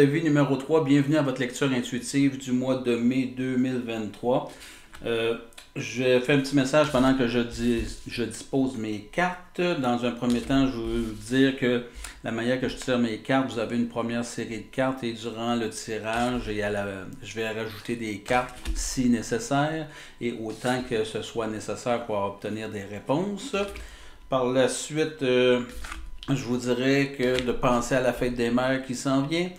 vie numéro 3, bienvenue à votre lecture intuitive du mois de mai 2023. Je fais un petit message pendant que je dispose mes cartes. Dans un premier temps, je veux vous dire que la manière que je tire mes cartes, vous avez une première série de cartes et durant le tirage, je vais rajouter des cartes si nécessaire et autant que ce soit nécessaire pour obtenir des réponses. Par la suite, je vous dirais que de penser à la fête des mères qui s'en vient.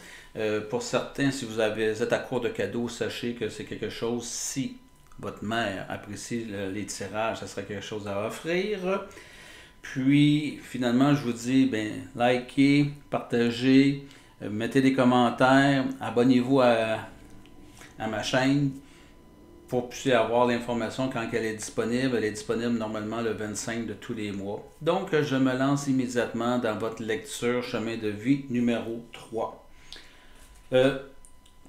Pour certains, si vous êtes à court de cadeaux, sachez que c'est quelque chose, si votre mère apprécie les tirages, ça serait quelque chose à offrir. Puis, finalement, je vous dis, likez, partagez, mettez des commentaires, abonnez-vous à ma chaîne pour que vous puissiez avoir l'information quand elle est disponible. Elle est disponible normalement le 25 de tous les mois. Donc, je me lance immédiatement dans votre lecture Chemin de vie numéro 3.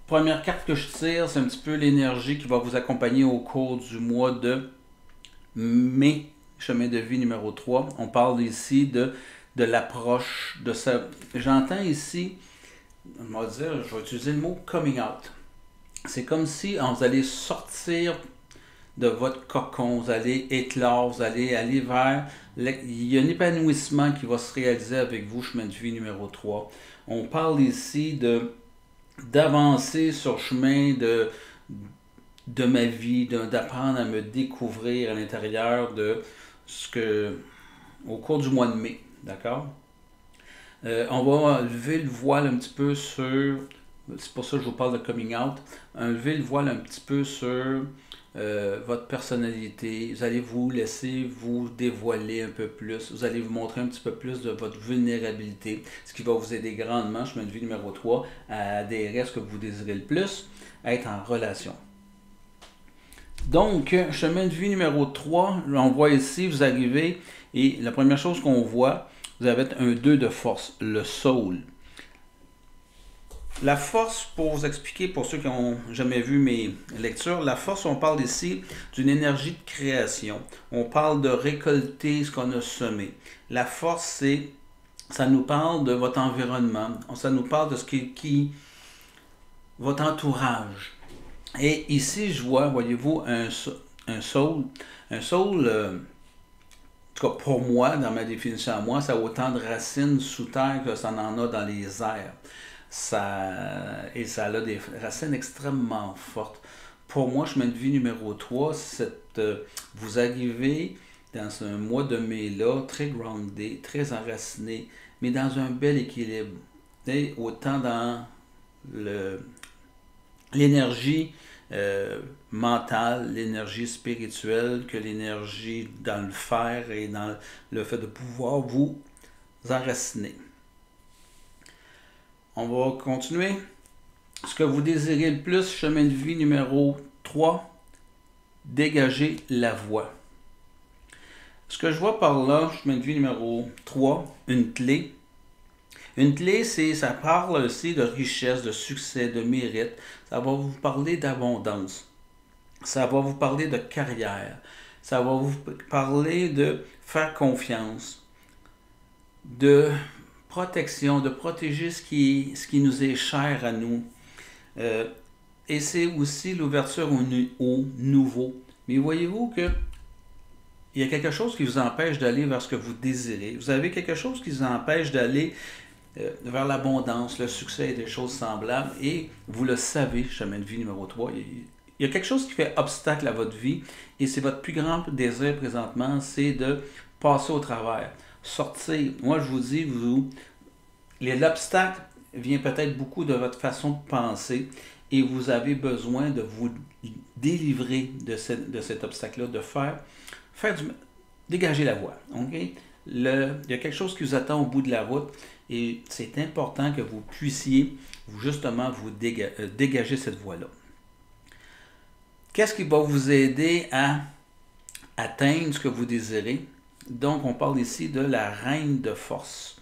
Première carte que je tire, c'est un petit peu l'énergie qui va vous accompagner au cours du mois de mai, Chemin de vie numéro 3. On parle ici de l'approche de ça. J'entends ici, je vais utiliser le mot coming out. C'est comme si vous allez sortir de votre cocon, vous allez éclore, vous allez aller vers... Il y a un épanouissement qui va se réaliser avec vous, chemin de vie numéro 3. On parle ici d'avancer sur le chemin de ma vie, d'apprendre à me découvrir à l'intérieur de au cours du mois de mai, d'accord? On va lever le voile un petit peu sur... C'est pour ça que je vous parle de coming out. Lever le voile un petit peu sur votre personnalité. Vous allez vous laisser vous dévoiler un peu plus. Vous allez vous montrer un petit peu plus de votre vulnérabilité, ce qui va vous aider grandement, chemin de vie numéro 3, à adhérer à ce que vous désirez le plus, à être en relation. Donc, chemin de vie numéro 3, on voit ici, vous arrivez, et la première chose qu'on voit, vous avez un 2 de force, le soul. La force, pour vous expliquer, pour ceux qui n'ont jamais vu mes lectures, la force, on parle ici d'une énergie de création. On parle de récolter ce qu'on a semé. La force, ça nous parle de votre environnement. Ça nous parle de votre entourage. Et ici, je vois, voyez-vous, un soul. Un soul, en tout cas pour moi, dans ma définition à moi, ça a autant de racines sous terre que ça en a dans les airs. Ça a des racines extrêmement fortes. Pour moi, chemin de vie numéro 3, vous arrivez dans un mois de mai-là, très groundé, très enraciné, mais dans un bel équilibre. Et autant dans l'énergie mentale, l'énergie spirituelle, que l'énergie dans le faire et dans le fait de pouvoir vous enraciner. On va continuer. Ce que vous désirez le plus, chemin de vie numéro 3, dégager la voie. Ce que je vois par là, chemin de vie numéro 3, une clé. Une clé, ça parle aussi de richesse, de succès, de mérite. Ça va vous parler d'abondance. Ça va vous parler de carrière. Ça va vous parler de faire confiance, de protection, de protéger ce qui nous est cher à nous. Et c'est aussi l'ouverture au nouveau. Mais voyez-vous que il y a quelque chose qui vous empêche d'aller vers ce que vous désirez. Vous avez quelque chose qui vous empêche d'aller vers l'abondance, le succès et des choses semblables. Et vous le savez, chemin de vie numéro 3, il y a quelque chose qui fait obstacle à votre vie. Et c'est votre plus grand désir présentement, c'est de passer au travers. Sortir. Moi, je vous dis, l'obstacle vient peut-être beaucoup de votre façon de penser et vous avez besoin de vous délivrer de cet obstacle-là, de dégager la voie. Okay? Il y a quelque chose qui vous attend au bout de la route et c'est important que vous puissiez justement vous dégager cette voie-là. Qu'est-ce qui va vous aider à atteindre ce que vous désirez? Donc, on parle ici de la reine de force.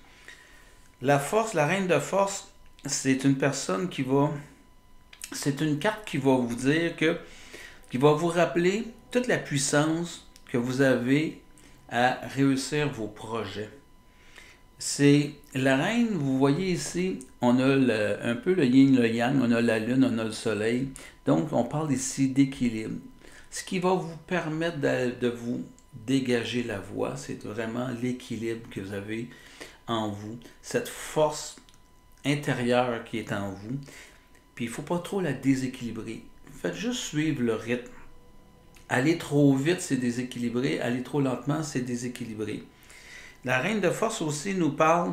La reine de force, c'est une personne c'est une carte qui va vous dire qui va vous rappeler toute la puissance que vous avez à réussir vos projets. C'est la reine, vous voyez ici, on a un peu le yin, le yang, on a la lune, on a le soleil. Donc, on parle ici d'équilibre. Ce qui va vous permettre de vous dégager la voie, c'est vraiment l'équilibre que vous avez en vous, cette force intérieure qui est en vous. Puis il ne faut pas trop la déséquilibrer. Faites juste suivre le rythme. Aller trop vite, c'est déséquilibré. Aller trop lentement, c'est déséquilibré. La reine de force aussi nous parle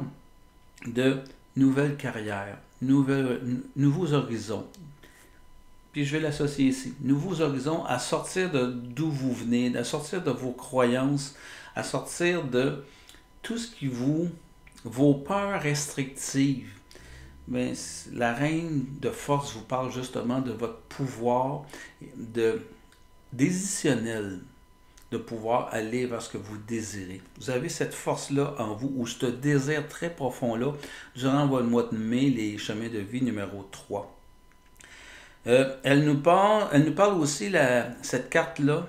de nouvelles carrières, nouveaux horizons. Puis je vais l'associer ici. Nouveaux horizons à sortir de d'où vous venez, à sortir de vos croyances, à sortir de tout ce qui vos peurs restrictives. Mais la reine de force vous parle justement de votre pouvoir décisionnel, de pouvoir aller vers ce que vous désirez. Vous avez cette force-là en vous, ou ce désir très profond-là, durant votre mois de mai, les chemins de vie numéro 3. Elle nous parle aussi, cette carte-là,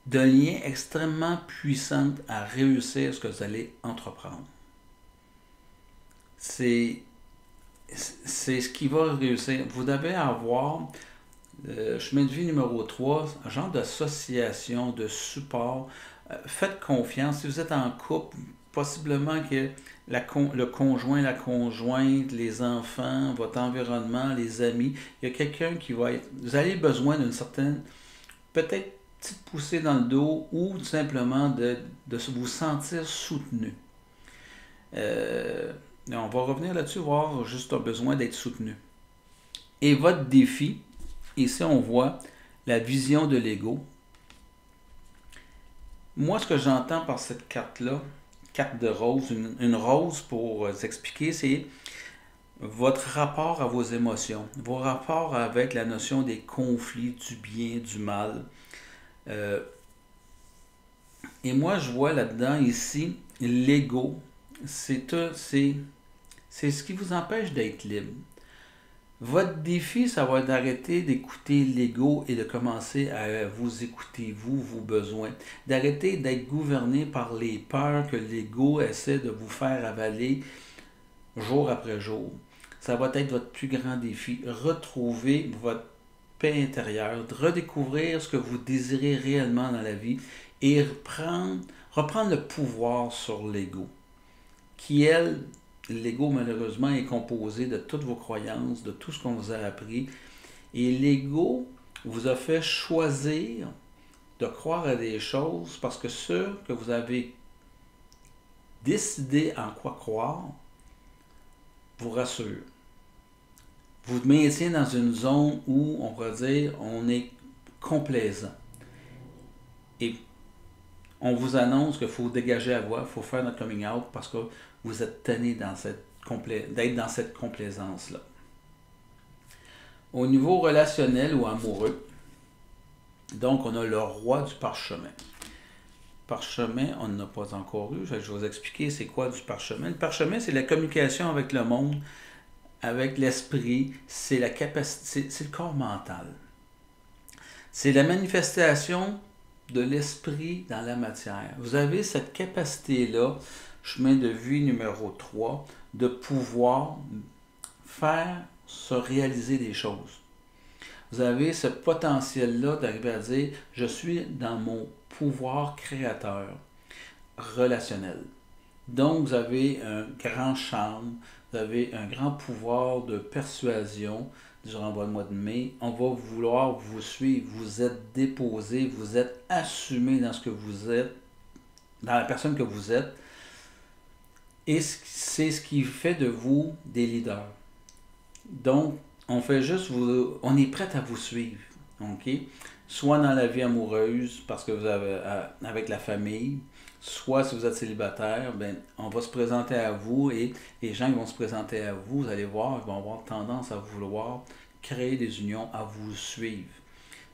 d'un lien extrêmement puissant à réussir ce que vous allez entreprendre. C'est ce qui va réussir. Vous devez avoir chemin de vie numéro 3, un genre d'association, de support. Faites confiance. Si vous êtes en couple, possiblement que le conjoint, la conjointe, les enfants, votre environnement, les amis, il y a quelqu'un qui va être... Vous avez besoin d'une certaine, peut-être, petite poussée dans le dos ou tout simplement de vous sentir soutenu. On va revenir là-dessus, voir juste un besoin d'être soutenu. Et votre défi, ici on voit la vision de l'ego. Moi, ce que j'entends par cette carte-là, carte de rose, une rose pour vous expliquer, c'est votre rapport à vos émotions, vos rapports avec la notion des conflits, du bien, du mal. Et moi, je vois là-dedans, ici, l'ego, c'est ce qui vous empêche d'être libre. Votre défi, ça va être d'arrêter d'écouter l'ego et de commencer à vous écouter, vos besoins. D'arrêter d'être gouverné par les peurs que l'ego essaie de vous faire avaler jour après jour. Ça va être votre plus grand défi. Retrouver votre paix intérieure, redécouvrir ce que vous désirez réellement dans la vie et reprendre le pouvoir sur l'ego, qui, l'ego, malheureusement, est composé de toutes vos croyances, de tout ce qu'on vous a appris. Et l'ego vous a fait choisir de croire à des choses parce que ce que vous avez décidé en quoi croire vous rassure. Vous maintient dans une zone où, on pourrait dire, on est complaisant. Et on vous annonce qu'il faut dégager la voie, il faut faire notre coming out parce que vous êtes tanné d'être dans cette complaisance-là. Au niveau relationnel ou amoureux, donc on a le roi du parchemin. Parchemin, on n'en a pas encore eu. Je vais vous expliquer c'est quoi du parchemin. Le parchemin, c'est la communication avec le monde, avec l'esprit, c'est la capacité, c'est le corps mental. C'est la manifestation de l'esprit dans la matière. Vous avez cette capacité-là, chemin de vie numéro 3, de pouvoir faire se réaliser des choses. Vous avez ce potentiel-là d'arriver à dire, je suis dans mon pouvoir créateur relationnel. Donc, vous avez un grand charme, vous avez un grand pouvoir de persuasion durant le mois de mai. On va vouloir vous suivre, vous êtes déposé, vous êtes assumé dans ce que vous êtes, dans la personne que vous êtes. Et c'est ce qui fait de vous des leaders. Donc, on est prêt à vous suivre. Okay? Soit dans la vie amoureuse, parce que vous avez avec la famille, soit si vous êtes célibataire, on va se présenter à vous et les gens qui vont se présenter à vous, vous allez voir, ils vont avoir tendance à vouloir créer des unions, à vous suivre.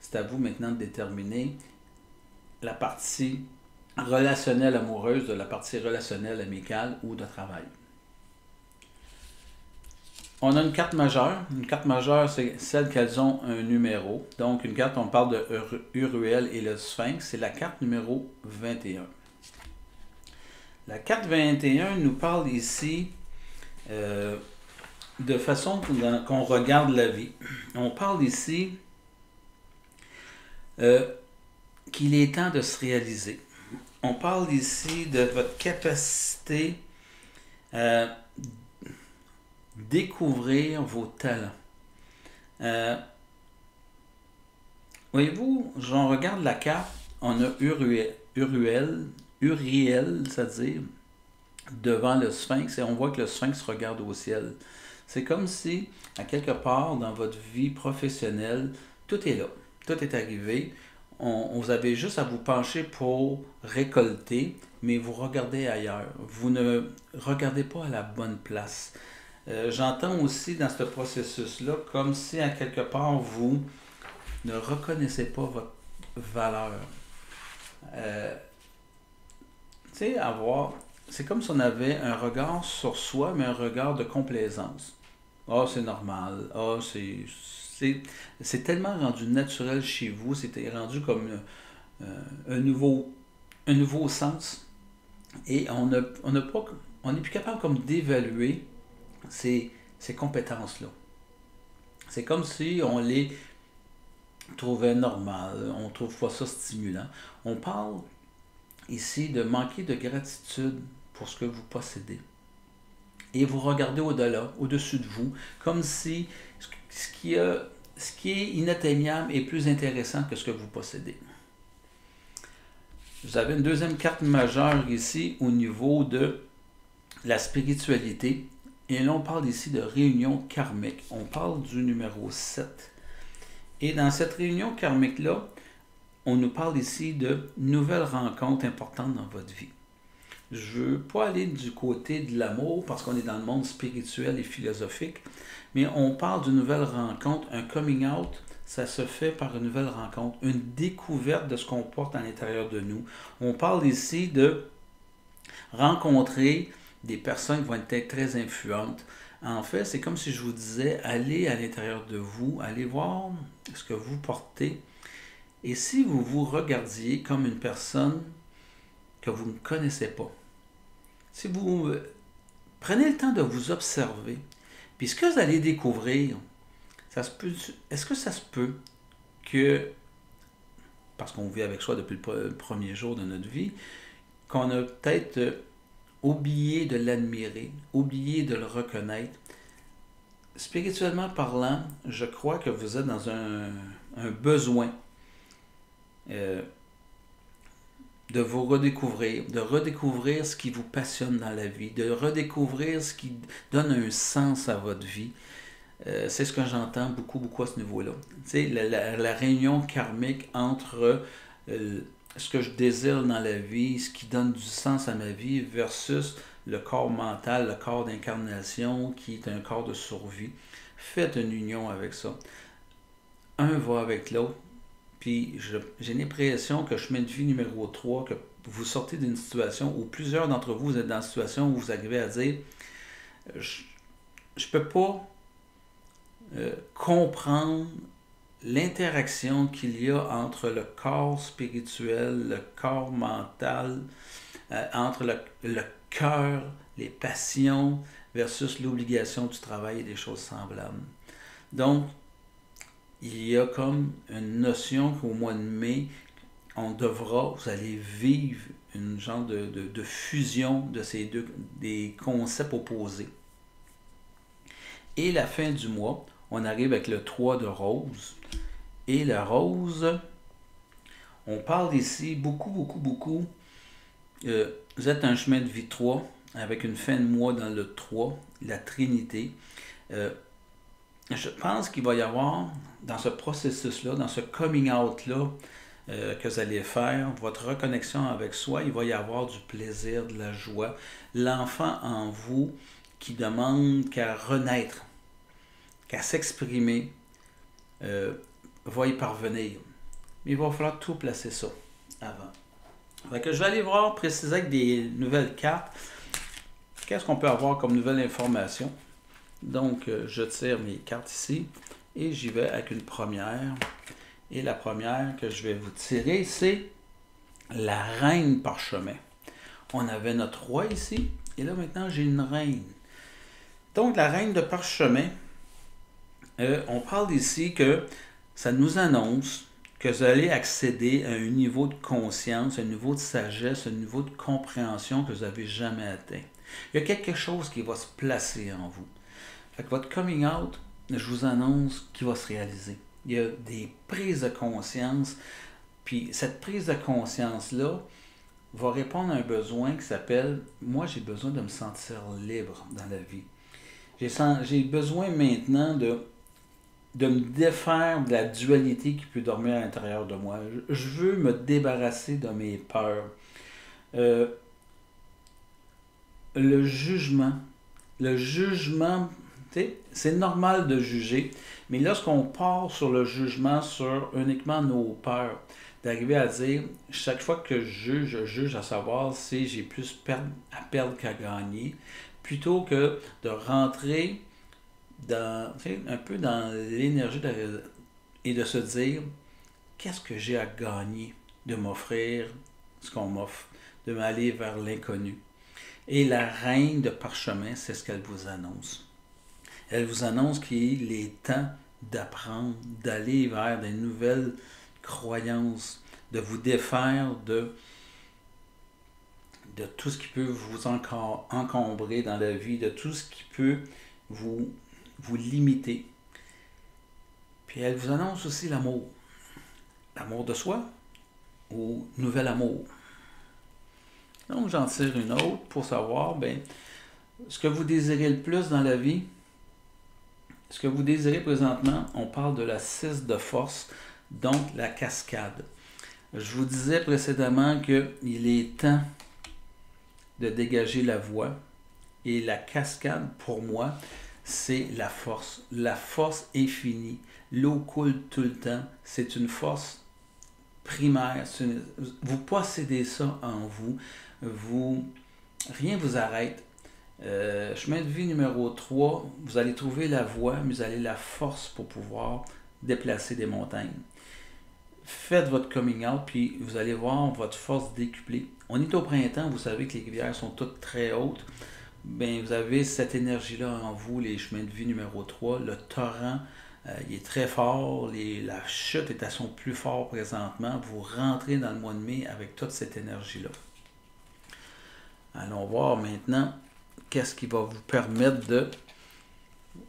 C'est à vous maintenant de déterminer la partie relationnelle amoureuse de la partie relationnelle amicale ou de travail. On a une carte majeure. Une carte majeure, c'est celle qu'elles ont un numéro. Donc, une carte, on parle de Uriel et le Sphinx. C'est la carte numéro 21. La carte 21 nous parle ici de façon qu'on regarde la vie. On parle ici qu'il est temps de se réaliser. On parle ici de votre capacité à découvrir vos talents. Voyez-vous, j'en regarde la carte, on a Uriel, c'est-à-dire devant le sphinx, et on voit que le sphinx regarde au ciel. C'est comme si, à quelque part dans votre vie professionnelle, tout est là, tout est arrivé. Vous avez juste à vous pencher pour récolter, mais vous regardez ailleurs. Vous ne regardez pas à la bonne place. J'entends aussi dans ce processus-là, comme si à quelque part vous ne reconnaissez pas votre valeur. Tu sais, c'est comme si on avait un regard sur soi, mais un regard de complaisance. Ah, c'est normal. Ah, c'est tellement rendu naturel chez vous, c'était rendu comme un nouveau sens. Et on n'est plus capable comme d'évaluer ces compétences-là. C'est comme si on les trouvait normales, on ne trouve pas ça stimulant. On parle ici de manquer de gratitude pour ce que vous possédez. Et vous regardez au-delà, au-dessus de vous, comme si ce qui est inatteignable est plus intéressant que ce que vous possédez. Vous avez une deuxième carte majeure ici au niveau de la spiritualité. Et là, on parle ici de réunion karmique. On parle du numéro 7. Et dans cette réunion karmique-là, on nous parle ici de nouvelles rencontres importantes dans votre vie. Je ne veux pas aller du côté de l'amour parce qu'on est dans le monde spirituel et philosophique, mais on parle d'une nouvelle rencontre, un coming out, ça se fait par une nouvelle rencontre, une découverte de ce qu'on porte à l'intérieur de nous. On parle ici de rencontrer des personnes qui vont être très influentes. En fait, c'est comme si je vous disais, allez à l'intérieur de vous, allez voir ce que vous portez. Et si vous vous regardiez comme une personne que vous ne connaissez pas, si vous prenez le temps de vous observer, puis ce que vous allez découvrir, est-ce que ça se peut que, parce qu'on vit avec soi depuis le premier jour de notre vie, qu'on a peut-être oublié de l'admirer, oublié de le reconnaître. Spirituellement parlant, je crois que vous êtes dans un besoin de vous redécouvrir, de redécouvrir ce qui vous passionne dans la vie, de redécouvrir ce qui donne un sens à votre vie. C'est ce que j'entends beaucoup à ce niveau-là. Tu sais, la réunion karmique entre ce que je désire dans la vie, ce qui donne du sens à ma vie, versus le corps mental, le corps d'incarnation, qui est un corps de survie. Faites une union avec ça. Un va avec l'autre. Puis j'ai l'impression que chemin de vie numéro 3, que vous sortez d'une situation où plusieurs d'entre vous êtes dans une situation où vous arrivez à dire je ne peux pas comprendre l'interaction qu'il y a entre le corps spirituel, le corps mental, entre le cœur, les passions versus l'obligation du travail et des choses semblables. Donc, il y a comme une notion qu'au mois de mai, vous allez vivre une genre de fusion de ces des concepts opposés. Et la fin du mois, on arrive avec le 3 de rose. Et la rose, on parle ici beaucoup. Vous êtes un chemin de vie 3, avec une fin de mois dans le 3, la Trinité. Je pense qu'il va y avoir, dans ce processus-là, dans ce coming out-là que vous allez faire, votre reconnexion avec soi, il va y avoir du plaisir, de la joie. L'enfant en vous qui demande qu'à renaître, qu'à s'exprimer, va y parvenir. Mais il va falloir tout placer ça avant. Fait que je vais aller voir, préciser avec des nouvelles cartes, qu'est-ce qu'on peut avoir comme nouvelle information. Donc, je tire mes cartes ici et j'y vais avec une première. Et la première que je vais vous tirer, c'est la reine parchemin. on avait notre roi ici, et là maintenant j'ai une reine. Donc la reine de parchemin, on parle ici que ça nous annonce que vous allez accéder à un niveau de conscience, un niveau de sagesse, un niveau de compréhension que vous n'avez jamais atteint. Il y a quelque chose qui va se placer en vous. Fait que votre coming out, je vous annonce qu'il va se réaliser. Il y a des prises de conscience, puis cette prise de conscience-là va répondre à un besoin qui s'appelle « Moi, j'ai besoin de me sentir libre dans la vie. J'ai besoin maintenant de me défaire de la dualité qui peut dormir à l'intérieur de moi. Je veux me débarrasser de mes peurs. Le jugement, c'est normal de juger, mais lorsqu'on part sur le jugement sur uniquement nos peurs, d'arriver à dire, chaque fois que je juge à savoir si j'ai plus à perdre qu'à gagner, plutôt que de rentrer un peu dans l'énergie et de se dire, qu'est-ce que j'ai à gagner de m'offrir ce qu'on m'offre, de m'aller vers l'inconnu. Et la reine de parchemin, c'est ce qu'elle vous annonce. Elle vous annonce qu'il est temps d'apprendre, d'aller vers des nouvelles croyances, de vous défaire de tout ce qui peut vous encombrer dans la vie, de tout ce qui peut vous limiter. Puis elle vous annonce aussi l'amour. L'amour de soi ou nouvel amour. Donc j'en tire une autre pour savoir, ce que vous désirez le plus dans la vie, ce que vous désirez présentement, on parle de la 6 de force, donc la cascade. Je vous disais précédemment qu'il est temps de dégager la voie et la cascade, pour moi, c'est la force. La force infinie. L'eau coule tout le temps. C'est une force primaire. Vous possédez ça en vous. Rien ne vous arrête. Chemin de vie numéro 3, vous allez trouver la voie, mais vous avez la force pour pouvoir déplacer des montagnes. Faites votre coming out, puis vous allez voir votre force décuplée. On est au printemps, vous savez que les rivières sont toutes très hautes. Vous avez cette énergie-là en vous, les chemins de vie numéro 3. Le torrent, il est très fort. La chute est à son plus fort présentement. Vous rentrez dans le mois de mai avec toute cette énergie-là. Allons voir maintenant qu'est-ce qui va vous permettre de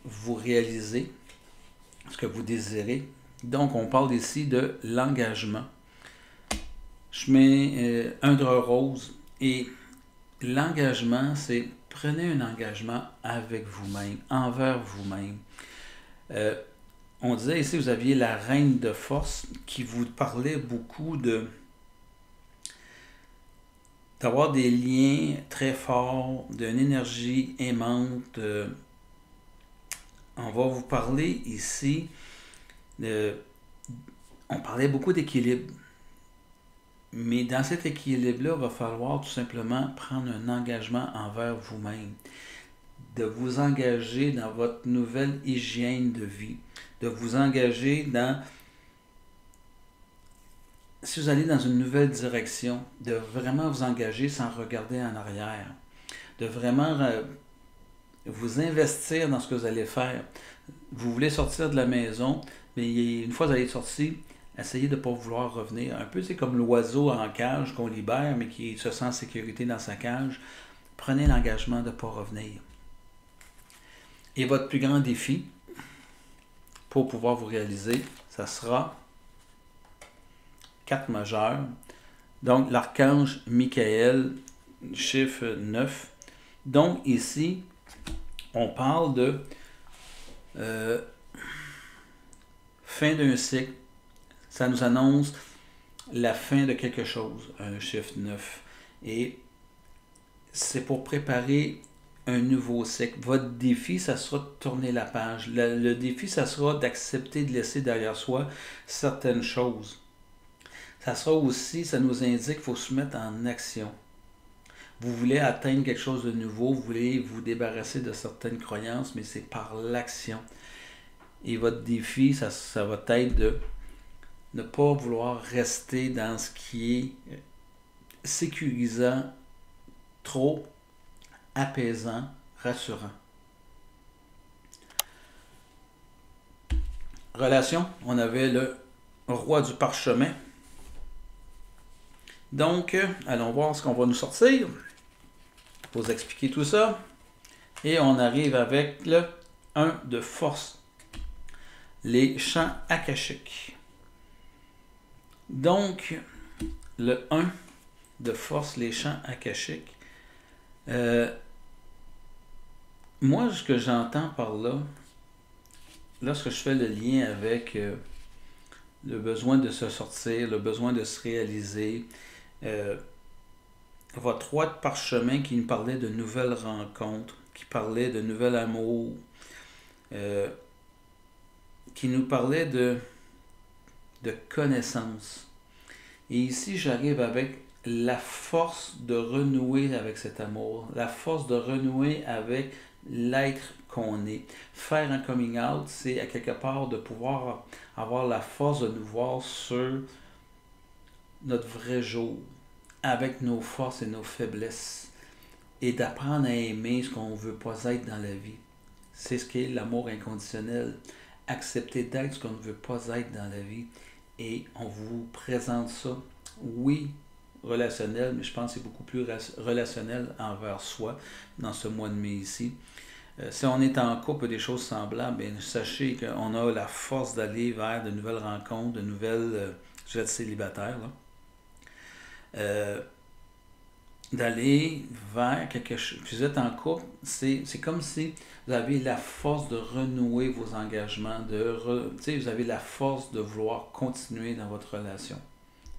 vous réaliser ce que vous désirez. Donc, on parle ici de l'engagement. Chemin 1 de rose. Et l'engagement, c'est prenez un engagement avec vous-même, envers vous-même. On disait ici, vous aviez la reine de force qui vous parlait beaucoup d'avoir des liens très forts, d'une énergie aimante. On va vous parler ici, on parlait beaucoup d'équilibre. Mais dans cet équilibre-là, il va falloir tout simplement prendre un engagement envers vous-même, de vous engager dans votre nouvelle hygiène de vie, de vous engager dans, si vous allez dans une nouvelle direction, de vraiment vous engager sans regarder en arrière, de vraiment vous investir dans ce que vous allez faire. Vous voulez sortir de la maison, mais une fois que vous allez sortir, essayez de ne pas vouloir revenir. Un peu, c'est comme l'oiseau en cage qu'on libère, mais qui se sent en sécurité dans sa cage. Prenez l'engagement de ne pas revenir. Et votre plus grand défi, pour pouvoir vous réaliser, ça sera 4 majeurs. Donc, l'archange Michael, chiffre 9. Donc, ici, on parle de fin d'un cycle. Ça nous annonce la fin de quelque chose, un chiffre 9. Et c'est pour préparer un nouveau cycle. Votre défi, ça sera de tourner la page. Le défi, ça sera d'accepter de laisser derrière soi certaines choses. Ça sera aussi, ça nous indique qu'il faut se mettre en action. Vous voulez atteindre quelque chose de nouveau, vous voulez vous débarrasser de certaines croyances, mais c'est par l'action. Et votre défi, ça va être de ne pas vouloir rester dans ce qui est sécurisant trop apaisant, rassurant. Relation, on avait le roi du parchemin. Donc, allons voir ce qu'on va nous sortir pour vous expliquer tout ça. Et on arrive avec le 1 de force, les champs akashiques. Donc, le 1 de force, les champs akashiques. Moi, ce que j'entends par là, lorsque je fais le lien avec le besoin de se sortir, le besoin de se réaliser, votre roi de parchemin qui nous parlait de nouvelles rencontres, qui parlait de nouvel amour, qui nous parlait de connaissance. Et ici, j'arrive avec la force de renouer avec cet amour, la force de renouer avec l'être qu'on est. Faire un coming out, c'est à quelque part de pouvoir avoir la force de nous voir sur notre vrai jour, avec nos forces et nos faiblesses, et d'apprendre à aimer ce qu'on ne veut pas être dans la vie. C'est ce qu'est l'amour inconditionnel. Accepter d'être ce qu'on ne veut pas être dans la vie. Et on vous présente ça, oui, relationnel, mais je pense que c'est beaucoup plus relationnel envers soi dans ce mois de mai ici. Si on est en couple des choses semblables, bien, sachez qu'on a la force d'aller vers de nouvelles rencontres, de nouvelles... je vais être célibataire, là. D'aller vers quelque chose. Vous êtes en couple, c'est comme si vous avez la force de renouer vos engagements, vous avez la force de vouloir continuer dans votre relation.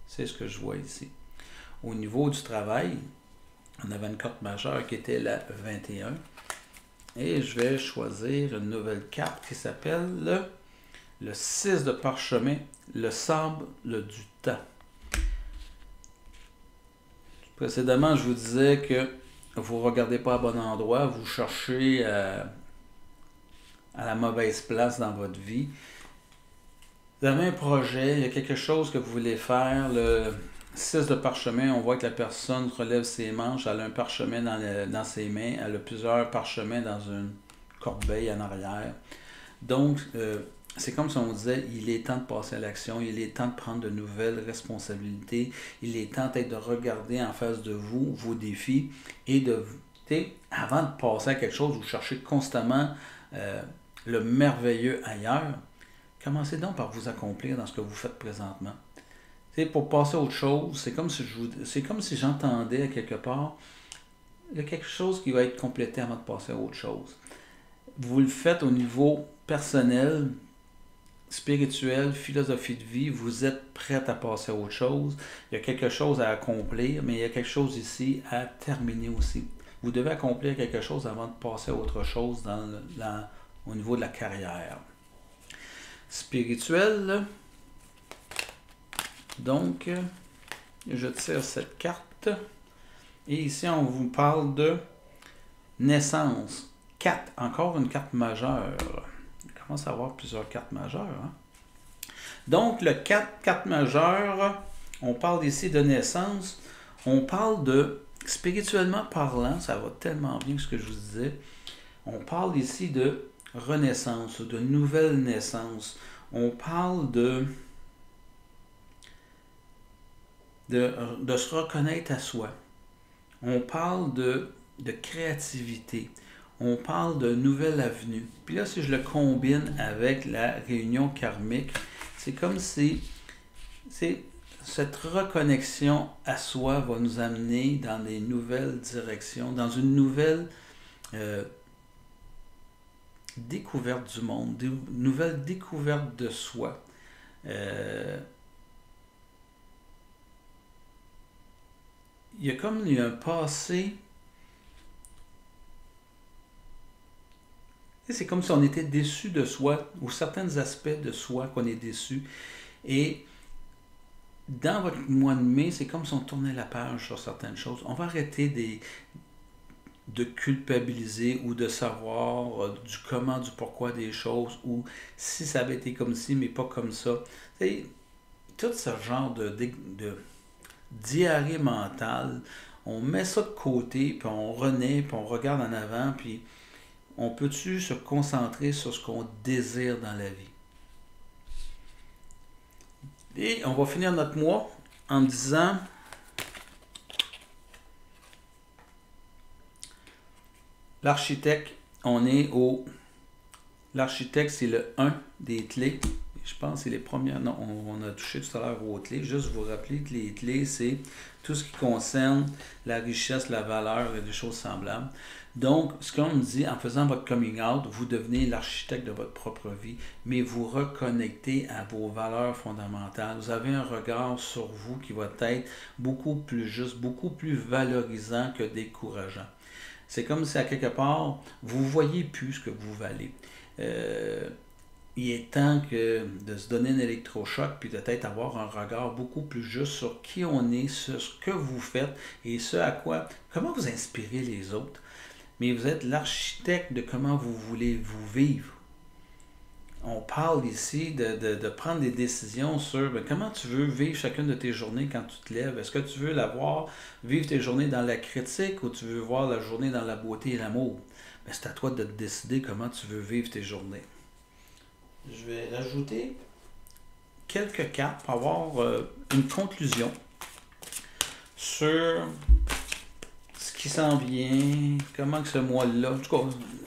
C'est ce que je vois ici. Au niveau du travail, on avait une carte majeure qui était la 21. Et je vais choisir une nouvelle carte qui s'appelle le 6 de parchemin, le sable du temps. Précédemment, je vous disais que vous ne regardez pas à bon endroit, vous cherchez à la mauvaise place dans votre vie. Vous avez un projet, il y a quelque chose que vous voulez faire. Le 6 de parchemin, on voit que la personne relève ses manches, elle a un parchemin dans ses mains, elle a plusieurs parchemins dans une corbeille en arrière. Donc, c'est comme si on disait, il est temps de passer à l'action, il est temps de prendre de nouvelles responsabilités, il est temps peut-être de regarder en face de vous vos défis et avant de passer à quelque chose, vous cherchez constamment le merveilleux ailleurs, commencez donc par vous accomplir dans ce que vous faites présentement. Pour passer à autre chose, c'est comme si j'entendais à quelque part, il y a quelque chose qui va être complété avant de passer à autre chose. Vous le faites au niveau personnel, spirituel, philosophie de vie, vous êtes prêt à passer à autre chose. Il y a quelque chose à accomplir, mais il y a quelque chose ici à terminer aussi. Vous devez accomplir quelque chose avant de passer à autre chose au niveau de la carrière. Spirituel, donc, je tire cette carte et ici on vous parle de naissance. 4, encore une carte majeure. On commence à avoir plusieurs cartes majeures. Hein? Donc, le 4, carte majeure, on parle ici de naissance. On parle de, spirituellement parlant, ça va tellement bien ce que je vous disais, on parle ici de renaissance, de nouvelle naissance. On parle de se reconnaître à soi. On parle de créativité. On parle de nouvelle avenue. Puis là, si je le combine avec la réunion karmique, c'est comme si cette reconnexion à soi va nous amener dans des nouvelles directions, dans une nouvelle découverte du monde, une nouvelle découverte de soi. Il y a un passé. C'est comme si on était déçu de soi, ou certains aspects de soi qu'on est déçu. Et dans votre mois de mai, c'est comme si on tournait la page sur certaines choses. On va arrêter de culpabiliser ou de savoir du comment, du pourquoi des choses, ou si ça avait été comme ci, mais pas comme ça. Tout ce genre de diarrhée mentale, on met ça de côté, puis on renaît, puis on regarde en avant, puis on peut-tu se concentrer sur ce qu'on désire dans la vie? Et on va finir notre mois en disant l'architecte, l'architecte, c'est le 1 des clés. Je pense que c'est les premières. Non, on a touché tout à l'heure aux clés. Juste vous rappeler que les clés, c'est tout ce qui concerne la richesse, la valeur et des choses semblables. Donc, ce qu'on me dit, en faisant votre coming out, vous devenez l'architecte de votre propre vie, mais vous reconnectez à vos valeurs fondamentales. Vous avez un regard sur vous qui va être beaucoup plus juste, beaucoup plus valorisant que décourageant. C'est comme si à quelque part, vous ne voyez plus ce que vous valez. Il est temps de se donner un électrochoc, puis peut-être avoir un regard beaucoup plus juste sur qui on est, sur ce que vous faites et ce à quoi, comment vous inspirez les autres. Mais vous êtes l'architecte de comment vous voulez vous vivre. On parle ici de prendre des décisions sur comment tu veux vivre chacune de tes journées quand tu te lèves. Est-ce que tu veux vivre tes journées dans la critique ou tu veux voir la journée dans la beauté et l'amour? Ben, c'est à toi de décider comment tu veux vivre tes journées. Je vais rajouter quelques cartes pour avoir une conclusion sur ce qui s'en vient, comment que ce mois-là, en tout cas,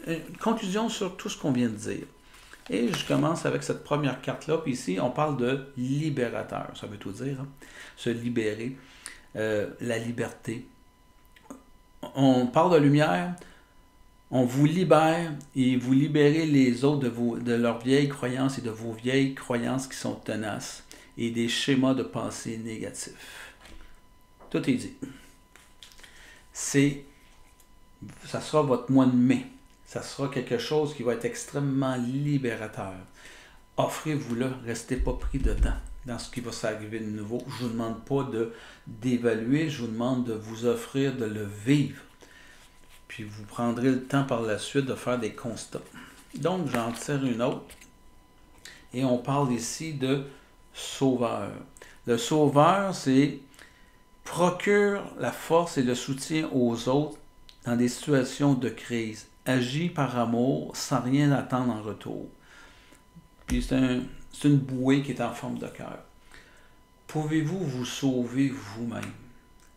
une conclusion sur tout ce qu'on vient de dire. Et je commence avec cette première carte-là, puis ici, on parle de libérateur, ça veut tout dire, hein? Se libérer, la liberté. On parle de lumière, on vous libère et vous libérez les autres de leurs vieilles croyances et de vos vieilles croyances qui sont tenaces et des schémas de pensée négatifs. Tout est dit. Ça sera votre mois de mai. Ça sera quelque chose qui va être extrêmement libérateur. Offrez-vous-le, restez pas pris dedans, dans ce qui va s'arriver de nouveau. Je ne vous demande pas d'évaluer, je vous demande de vous offrir de le vivre. Puis vous prendrez le temps par la suite de faire des constats. Donc, j'en tire une autre. Et on parle ici de sauveur. Le sauveur, c'est procure la force et le soutien aux autres dans des situations de crise. Agis par amour sans rien attendre en retour. Puis c'est une bouée qui est en forme de cœur. Pouvez-vous vous sauver vous-même?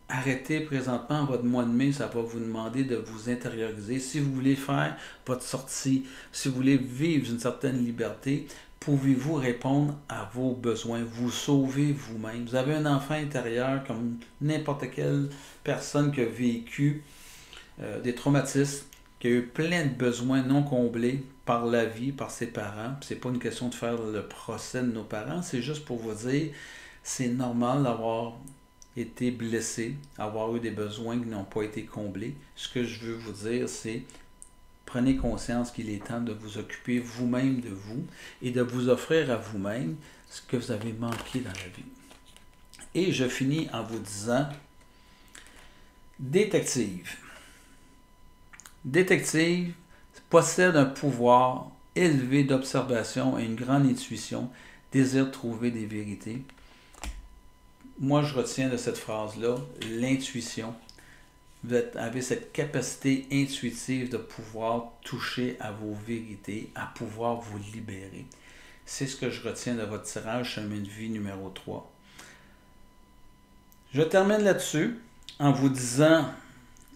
Arrêtez présentement votre mois de mai, ça va vous demander de vous intérioriser. Si vous voulez faire votre sortie, si vous voulez vivre une certaine liberté, pouvez-vous répondre à vos besoins, vous sauver vous-même. Vous avez un enfant intérieur comme n'importe quelle personne qui a vécu des traumatismes, qui a eu plein de besoins non comblés par la vie, par ses parents. C'est pas une question de faire le procès de nos parents, c'est juste pour vous dire, c'est normal d'avoir été blessé, avoir eu des besoins qui n'ont pas été comblés. Ce que je veux vous dire, c'est prenez conscience qu'il est temps de vous occuper vous-même de vous et de vous offrir à vous-même ce que vous avez manqué dans la vie. Et je finis en vous disant, détective. Détective possède un pouvoir élevé d'observation et une grande intuition, désire trouver des vérités. Moi, je retiens de cette phrase-là l'intuition. Vous avez cette capacité intuitive de pouvoir toucher à vos vérités, à pouvoir vous libérer. C'est ce que je retiens de votre tirage Chemin de vie numéro 3. Je termine là-dessus en vous disant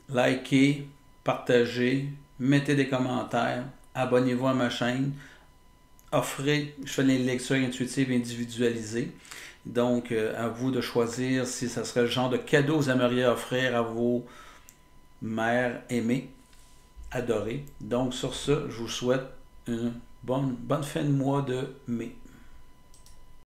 likez, partagez, mettez des commentaires, abonnez-vous à ma chaîne, je fais les lectures intuitives individualisées. Donc, à vous de choisir si ce serait le genre de cadeau que vous aimeriez offrir à vos mères aimées, adorées. Donc, sur ce, je vous souhaite une bonne fin de mois de mai.